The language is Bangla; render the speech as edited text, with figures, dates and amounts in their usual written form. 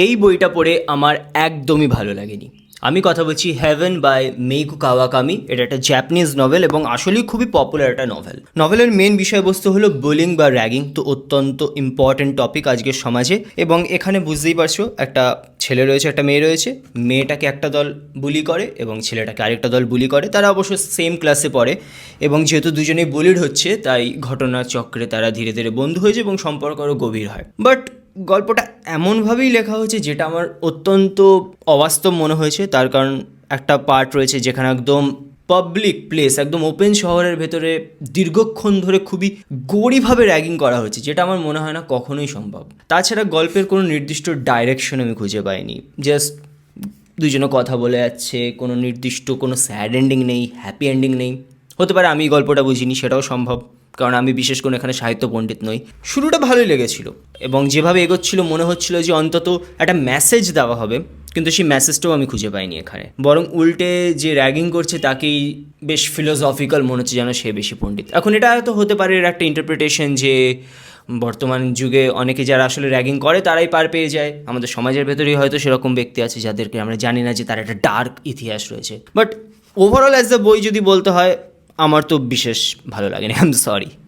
এই বইটা পড়ে আমার একদমই ভালো লাগেনি। আমি কথা বলছি হেভেন বাই মেইকু কাওয়াকামি। এটা একটা জাপানিজ নভেল এবং আসলেই খুবই পপুলার একটা নভেল। নভেলের মেন বিষয়বস্তু হলো বুলিং বা র্যাগিং, তো অত্যন্ত ইম্পর্টেন্ট টপিক আজকের সমাজে। এবং এখানে বুঝতেই পারছো, একটা ছেলে রয়েছে, একটা মেয়ে রয়েছে। মেয়েটাকে একটা দল বুলি করে এবং ছেলেটাকে আরেকটা দল বুলি করে। তারা অবশ্য সেম ক্লাসে পড়ে এবং যেহেতু দুজনেই বুলিড হচ্ছে, তাই ঘটনার চক্রে তারা ধীরে ধীরে বন্ধু হয়েছে এবং সম্পর্ক আরও গভীর হয়। বাট গল্পটা এমনভাবেই লেখা হয়েছে যেটা আমার অত্যন্ত অবাস্তব মনে হয়েছে। তার কারণ একটা পার্ট রয়েছে যেখানে একদম পাবলিক প্লেস, একদম ওপেন শহরের ভেতরে দীর্ঘক্ষণ ধরে খুবই গৌরীভাবে র্যাগিং করা হয়েছে, যেটা আমার মনে হয় না কখনোই সম্ভব। তাছাড়া গল্পের কোনো নির্দিষ্ট ডাইরেকশন আমি খুঁজে পাইনি। জাস্ট দুজনে কথা বলে যাচ্ছে, কোনো নির্দিষ্ট কোনো স্যাড এন্ডিং নেই, হ্যাপি এন্ডিং নেই। হতে পারে আমি গল্পটা বুঝিনি, সেটাও সম্ভব, কারণ আমি বিশেষ করে এখানে সাহিত্য পণ্ডিত নই। শুরুটা ভালোই লেগেছিল এবং যেভাবে এগোচ্ছিল মনে হচ্ছিল যে অন্তত একটা মেসেজ দেওয়া হবে, কিন্তু সেই মেসেজটাও আমি খুঁজে পাইনি এখানে। বরং উল্টে যে র্যাগিং করছে তাকেই বেশ ফিলোসফিক্যাল মনে হচ্ছে, যেন সে বেশি পণ্ডিত। এখন এটা হয়তো হতে পারে এর একটা ইন্টারপ্রিটেশন যে বর্তমান যুগে অনেকে যারা আসলে র্যাগিং করে তারাই পার পেয়ে যায়। আমাদের সমাজের ভেতরেই হয়তো সেরকম ব্যক্তি আছে যাদেরকে আমরা জানি না যে তার একটা ডার্ক ইতিহাস রয়েছে। বাট ওভারঅল অ্যাজ দ্য বই যদি বলতে হয়, আমার তো বিশেষ ভালো লাগেনি। I am sorry.